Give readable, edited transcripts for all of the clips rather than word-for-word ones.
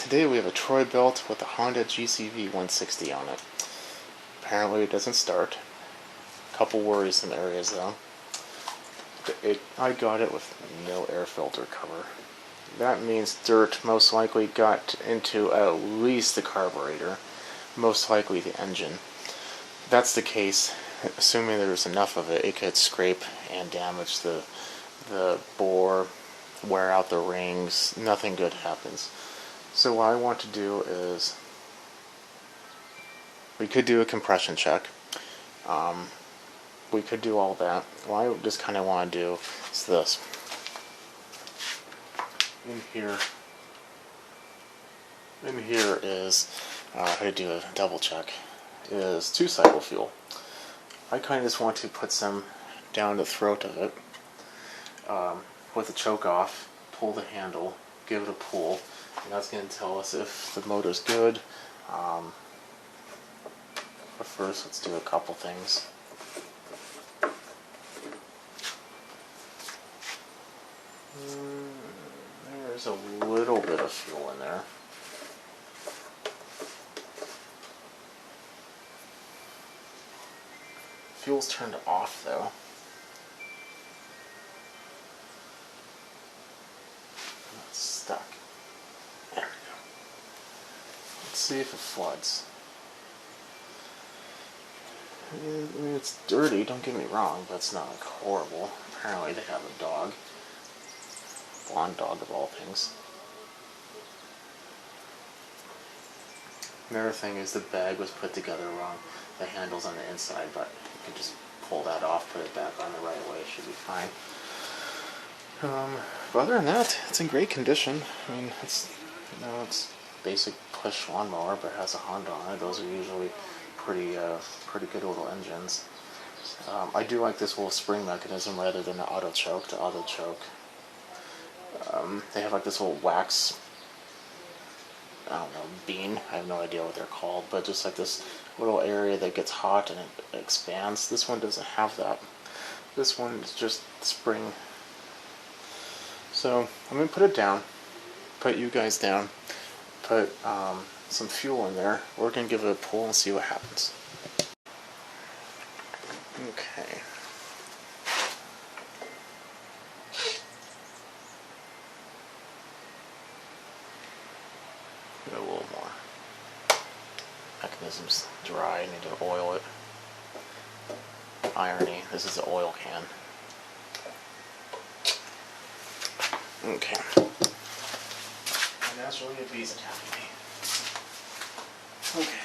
today we have a Troy Bilt with a Honda GCV 160 on it. Apparently it doesn't start. A couple worrisome areas though. I got it with no air filter cover. That means dirt most likely got into at least the carburetor, most likely the engine. If that's the case, assuming there's enough of it, it could scrape and damage the bore, wear out the rings, nothing good happens. So what I want to do is, we could do a compression check. We could do all that. What I just kind of want to do is this. In here is, how to do a double check, is 2-cycle fuel. I kind of just want to put some down the throat of it with the choke off, pull the handle, give it a pull, and that's going to tell us if the motor's good. But first, let's do a couple things. There's a little bit of fuel in there. Fuel's turned off though. It's stuck. There we go. Let's see if it floods. I mean, it's dirty, don't get me wrong, but it's not like horrible. Apparently they have a dog. Blonde dog of all things. Another thing is the bag was put together wrong. The handle's on the inside, but you can just pull that off, put it back on the right way, it should be fine. But other than that, it's in great condition. I mean, it's basic push lawnmower, but it has a Honda on it. Those are usually pretty good little engines. I do like this little spring mechanism rather than the auto choke. The auto choke, they have like this little wax, I don't know, bean. I have no idea what they're called, but just like this little area that gets hot and it expands. This one doesn't have that. This one is just spring. So I'm gonna put it down, put you guys down, put some fuel in there. We're gonna give it a pull and see what happens. Okay. A little more. Mechanism's dry, I need to oil it. Irony, this is an oil can. Okay. And naturally a bee's attacking me. Okay.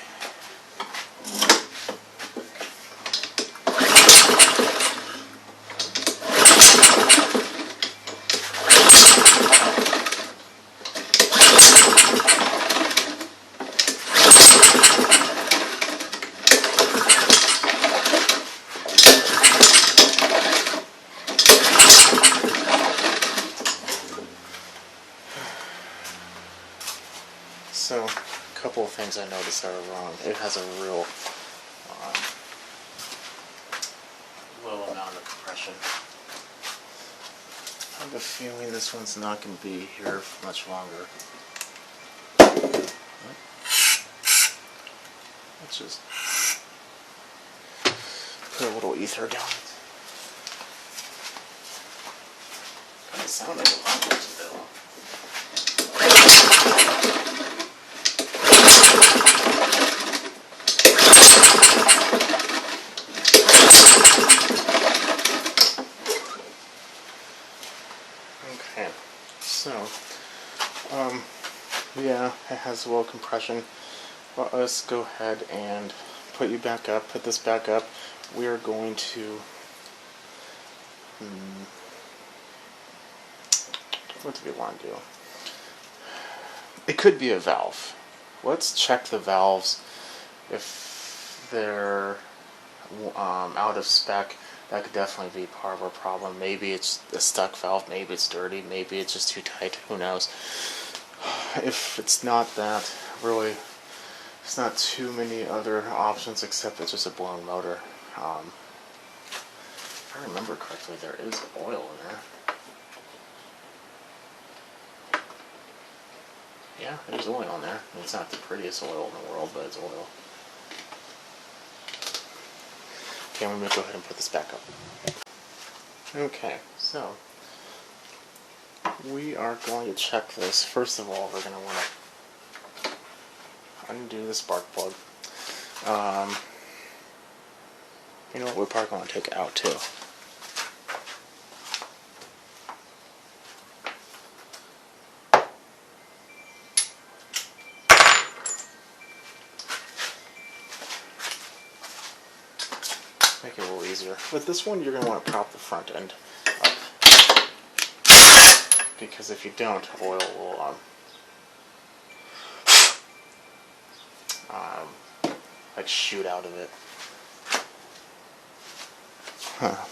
So, a couple of things I noticed are wrong. It has a real low amount of compression. I have a feeling this one's not going to be here for much longer. Let's just put a little ether down. Kind of sound like a lot of though. Okay, so, yeah, it has low compression. Well, let's go ahead and put you back up, put this back up. We are going to, what do we want to do? It could be a valve. Let's check the valves. If they're out of spec, that could definitely be part of our problem. Maybe it's a stuck valve, maybe it's dirty, maybe it's just too tight, who knows. If it's not that, really, there's not too many other options except it's just a blown motor. If I remember correctly, there is oil in there. Yeah, there's oil in there. It's not the prettiest oil in the world, but it's oil. Okay, I'm going to go ahead and put this back up. Okay, so we are going to check this. First of all, we're going to want to undo the spark plug. You know what, we're probably going to take it out too. Make it a little easier. With this one, you're going to want to prop the front end up. Because if you don't, oil will like shoot out of it. Huh.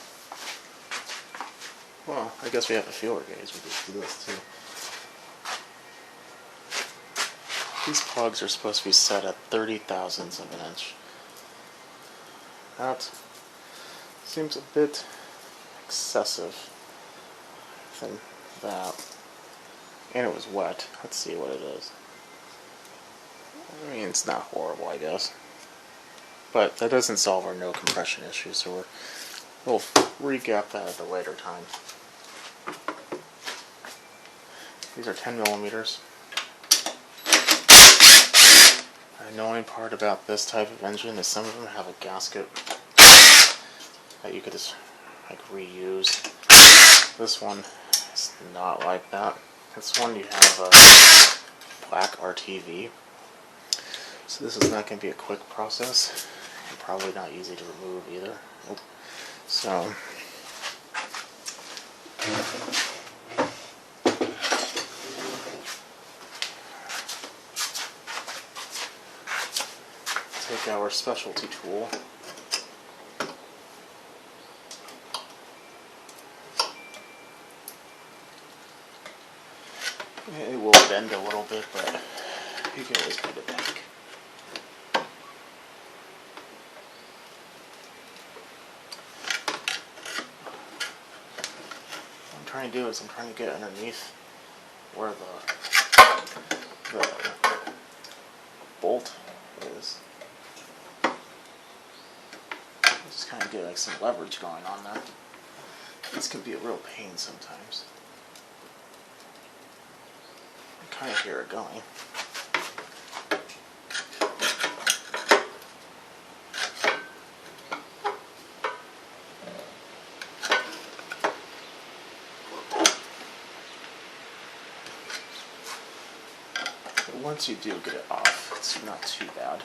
Well, I guess we have a feeler gauge. We just do this too. These plugs are supposed to be set at 30 thousandths of an inch. That seems a bit excessive than that. And it was wet. Let's see what it is. I mean, it's not horrible, I guess. But that doesn't solve our no compression issue, so we'll recap that at a later time. These are 10 millimeters. The annoying part about this type of engine is some of them have a gasket that you could just like reuse. This one is not like that. This one you have a black RTV. So this is not going to be a quick process. And probably not easy to remove either. So take our specialty tool. It will bend a little bit, but you can always put it back. What I'm trying to do is I'm trying to get underneath where the bolt is. Just kind of get like some leverage going on there. This can be a real pain sometimes. I kind of hear it going. But once you do get it off, it's not too bad.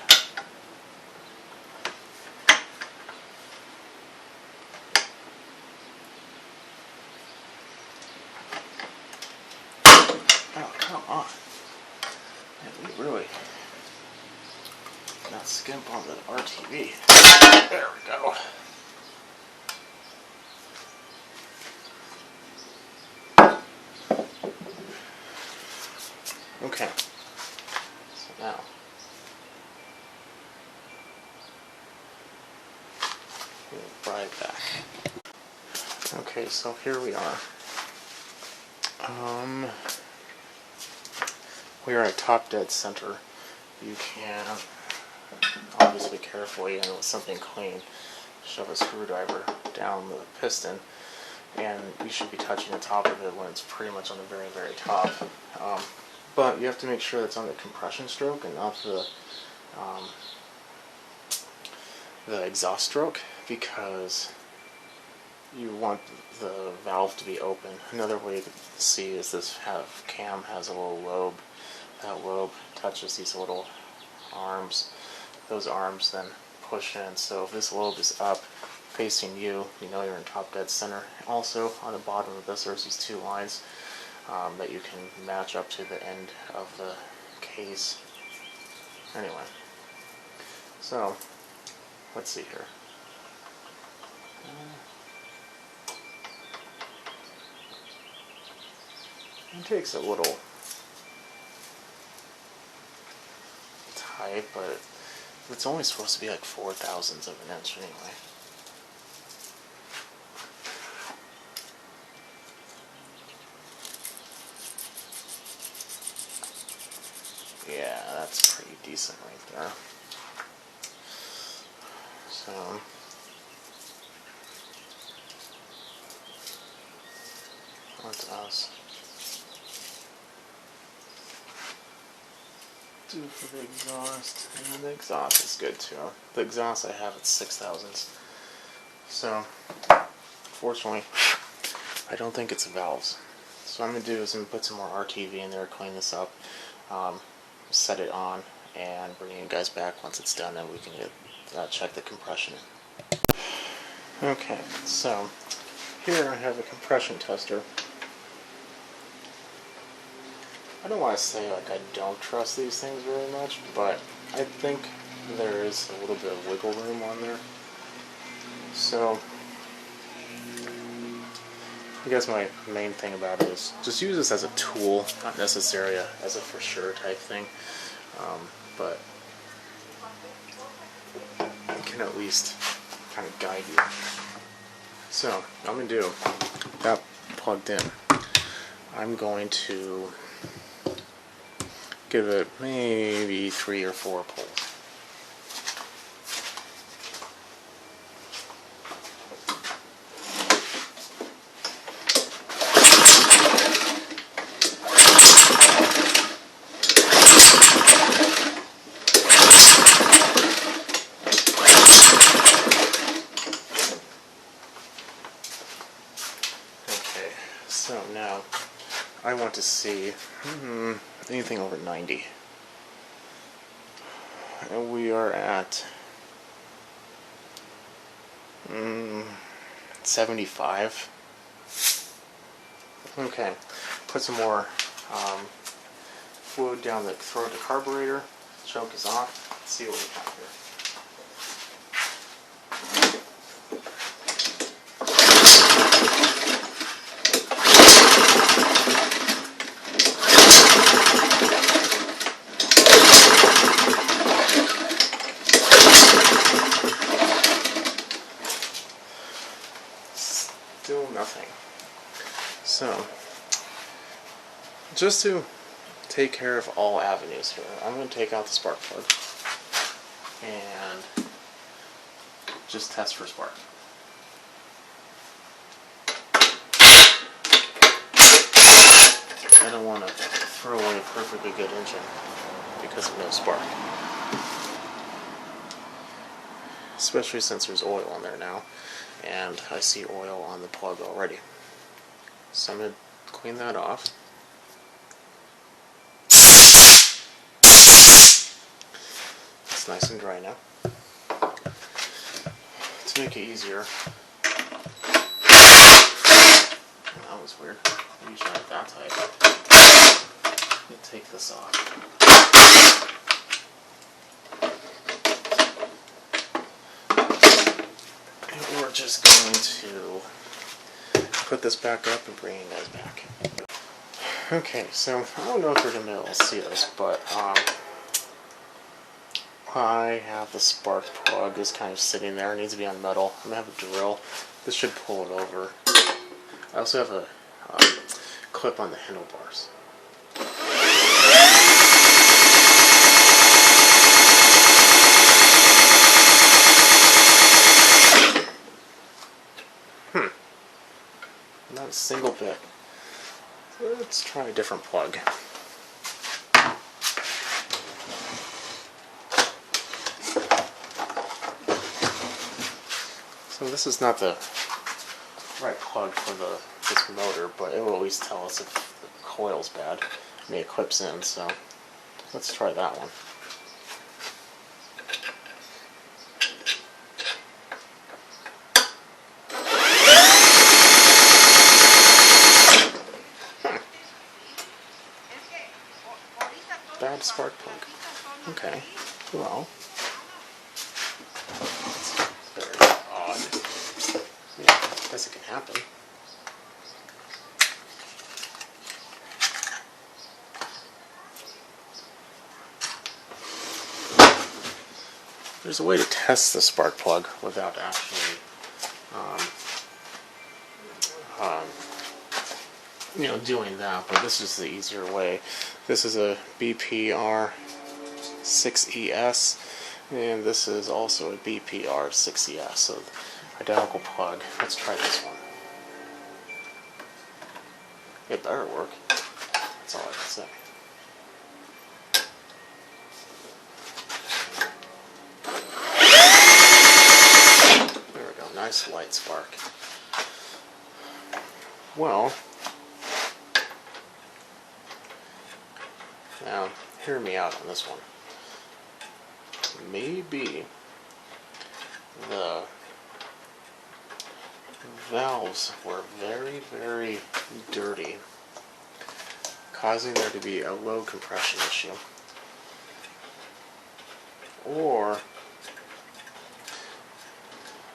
Oh, come on. Man, we really not skimp on the RTV. There we go. Okay. So now we'll pry it back. Okay, so here we are. We are at top dead center. You can obviously carefully and with something clean shove a screwdriver down the piston, and you should be touching the top of it when it's pretty much on the very, very top. But you have to make sure it's on the compression stroke and not the exhaust stroke, because you want the valve to be open. Another way to see is this cam has a little lobe. That lobe touches these little arms. Those arms then push in. So if this lobe is up facing you, you know you're in top dead center. Also on the bottom of this there's these two lines that you can match up to the end of the case. Anyway, so let's see here. It takes a little tight, but it's only supposed to be like 4 thousandths of an inch anyway. Yeah, that's pretty decent right there. So, what else? Do for the exhaust, and the exhaust is good too. The exhaust I have at 6,000s. So, fortunately, I don't think it's valves. So what I'm going to do is I'm going to put some more RTV in there, clean this up, set it on, and bring you guys back once it's done, and we can check the compression. Okay, so here I have a compression tester. I don't want to say like I don't trust these things very much, but I think there is a little bit of wiggle room on there. So I guess my main thing about it is just use this as a tool, not necessarily as a for sure type thing, but it can at least kind of guide you. So what I'm going to do, that plugged in, I'm going to give it maybe 3 or 4 pulls. Okay, so now I want to see anything over 90. And we are at 75. Okay, put some more fluid down the throat of the carburetor. Choke is off. Let's see what we have here. Still nothing. So, just to take care of all avenues here, I'm going to take out the spark plug and just test for spark. I don't want to throw away a perfectly good engine because of no spark. Especially since there's oil on there now, and I see oil on the plug already. So I'm going to clean that off. It's nice and dry now. To make it easier, that was weird. Usually not that tight. Let me take this off. And we're just going to put this back up and bring you guys back. Okay, so I don't know if you're going to be able to see this, but I have the spark plug is kind of sitting there. It needs to be on metal. I'm going to have a drill. This should pull it over. I also have a clip on the handlebars. Not a single bit. Let's try a different plug. So this is not the right plug for this motor, but it will at least tell us if the coil's bad. I mean, it clips in, so let's try that one. Bad spark plug. Okay, well, that's very odd. Yeah, I guess it can happen. There's a way to test the spark plug without actually, doing that, but this is the easier way. This is a BPR6ES, and this is also a BPR6ES, so identical plug. Let's try this one. It better work. That's all I can say. There we go. Nice light spark. Well, now hear me out on this one. Maybe the valves were very, very dirty, causing there to be a low compression issue. Or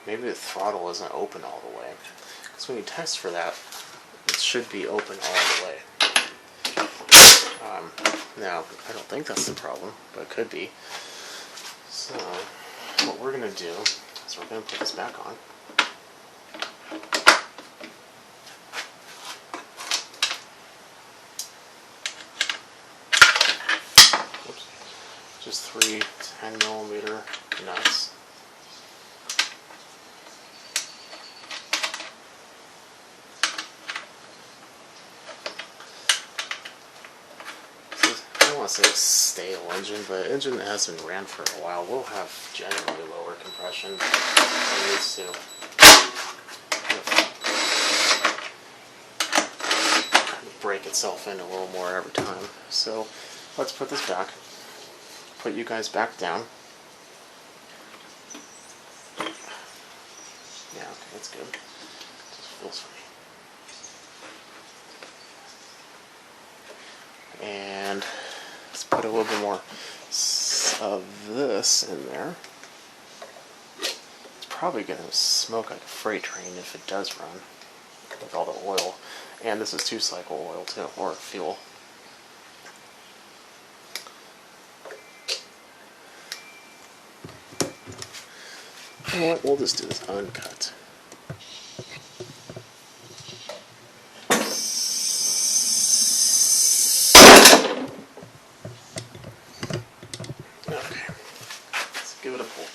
maybe the throttle isn't open all the way. Because when you test for that, it should be open all the way. Now, I don't think that's the problem, but it could be. So, what we're going to do is we're going to put this back on. Oops. Just 3 10mm nuts. I don't want to say a stale engine, but an engine that hasn't ran for a while will have generally lower compression than it needs to. Break itself in a little more every time. So let's put this back. Put you guys back down. Yeah, okay, that's good. It just feels funny. And let's put a little bit more of this in there. It's probably going to smoke like a freight train if it does run with all the oil. And this is 2-cycle oil too, or fuel. You know what? We'll just do this uncut. Okay, let's give it a pull.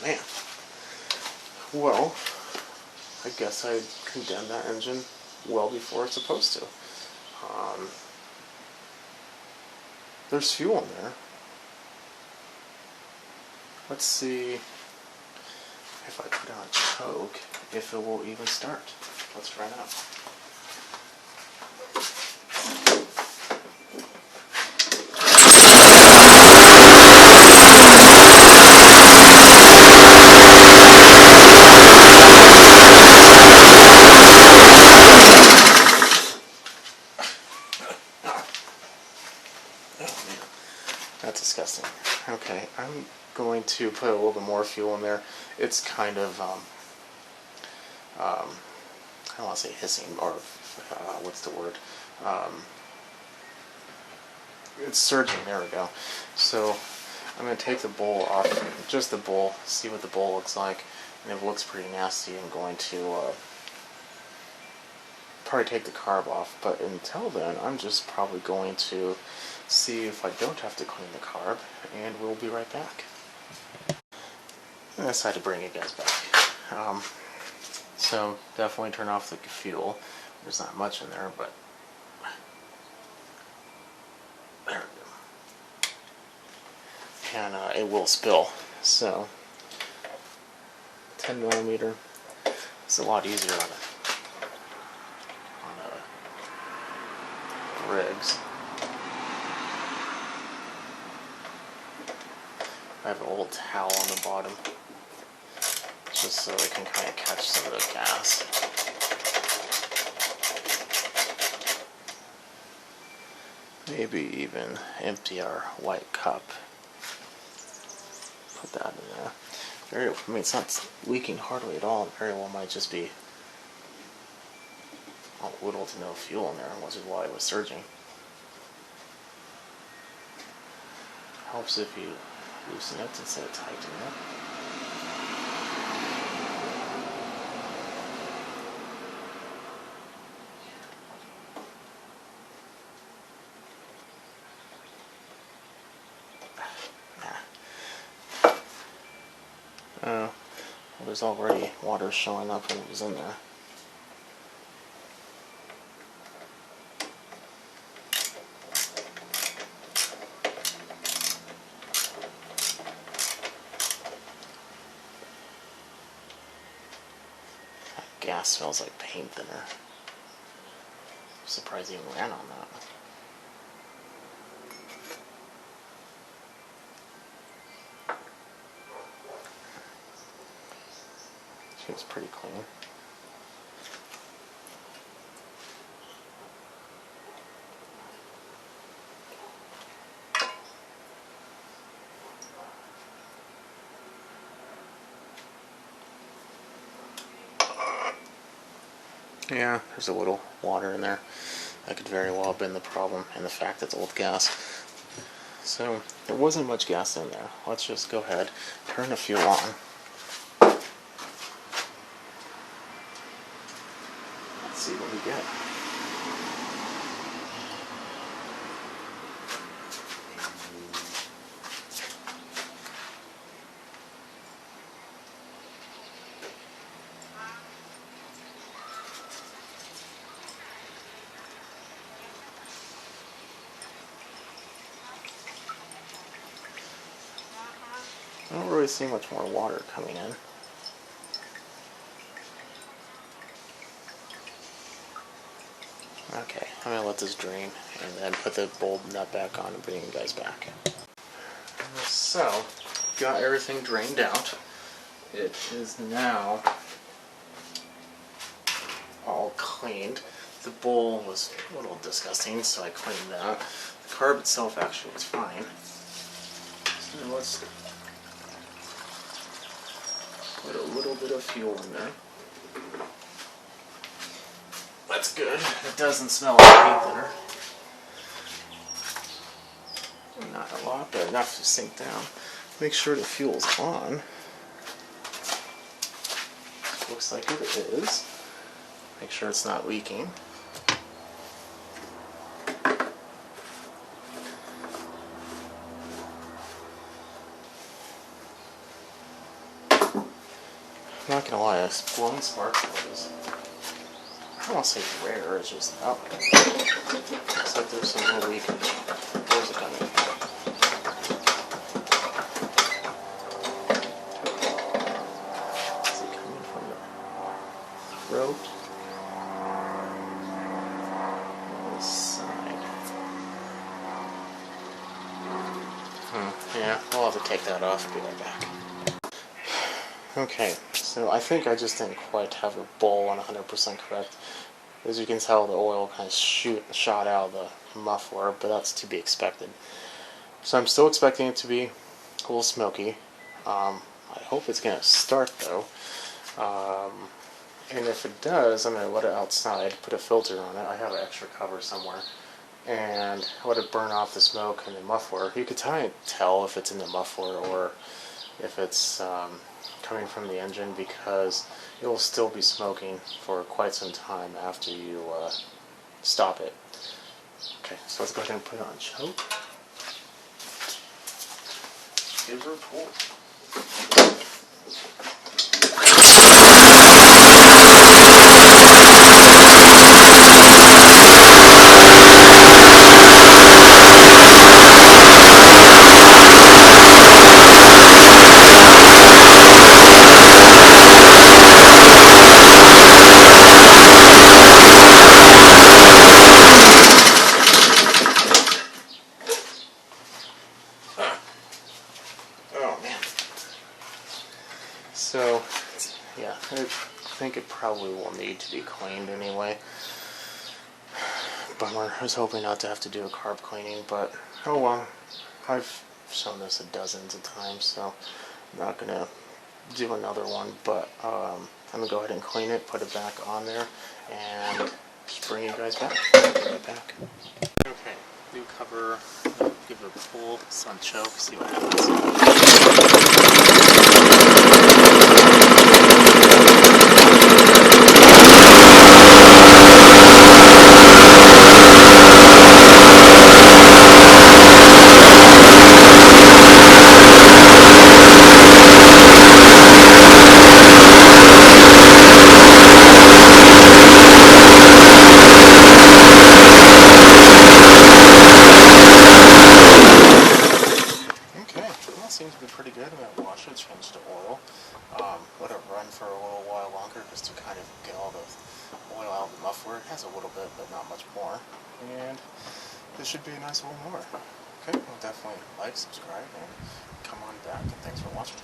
Man. Well, I guess I condemned that engine well before it's supposed to. There's fuel in there. Let's see if I put on choke, if it will even start. Let's try it out. That's disgusting. Okay, I'm going to put a little bit more fuel in there. It's kind of, I don't want to say hissing, or what's the word? It's surging, there we go. So, I'm going to take the bowl off, just the bowl, see what the bowl looks like, and if it looks pretty nasty, I'm going to probably take the carb off, but until then, I'm just probably going to see if I don't have to clean the carb, and we'll be right back. I decided to bring you guys back. So definitely turn off the fuel. There's not much in there, but there we go. And it will spill. So 10mm. It's a lot easier on rigs. I have an old towel on the bottom, just so I can kind of catch some of the gas. Maybe even empty our white cup. Put that in there. I mean, it's not leaking hardly at all. It very well might just be little to no fuel in there, which is why it was surging. Helps if you loosen it instead of tightening it. Well, there's already water showing up when it was in there. Gas smells like paint thinner. I'm surprised he even ran on that. Seems pretty clean. Yeah, there's a little water in there. That could very well have been the problem, and the fact it's old gas. So, there wasn't much gas in there. Let's just go ahead, turn the fuel on. Let's see what we get. I don't really see much more water coming in. Okay, I'm going to let this drain and then put the bulb nut back on and bring you guys back. So, got everything drained out. It is now all cleaned. The bowl was a little disgusting, so I cleaned that. The carb itself actually was fine. So let's put a little bit of fuel in there. That's good. It doesn't smell like paint thinner. Not a lot, but enough to sink down. Make sure the fuel's on. Looks like it is. Make sure it's not leaking. I'm not gonna lie, this blowing sparks is, I don't want to say rare, it's just out. Looks like there's some more leakage. Where's it coming from? Is it coming from the throat? Or the side? Yeah, we'll have to take that off and be right back. Okay, so I think I just didn't quite have the bowl on 100% correct. As you can tell, the oil kind of shot out of the muffler, but that's to be expected. So I'm still expecting it to be a little smoky. I hope it's going to start though. And if it does, I'm going to let it outside, put a filter on it. I have an extra cover somewhere. And let it burn off the smoke in the muffler. You could kind of tell if it's in the muffler or if it's coming from the engine, because it will still be smoking for quite some time after you stop it. Okay, so let's go ahead and put it on choke. Give her a pull. So, yeah, I think it probably will need to be cleaned anyway. Bummer, I was hoping not to have to do a carb cleaning, but oh well. I've shown this dozens of times, so I'm not going to do another one, but I'm gonna go ahead and clean it, put it back on there, and bring you guys back. Right back. Okay, new cover. Give it a full sun choke. See what happens. Seems to be pretty good. I'm going to wash it, change to oil, let it run for a little while longer just to kind of get all the oil out of the muffler. It has a little bit, but not much more. And this should be a nice little mower. Okay, well definitely like, subscribe, and come on back, and thanks for watching.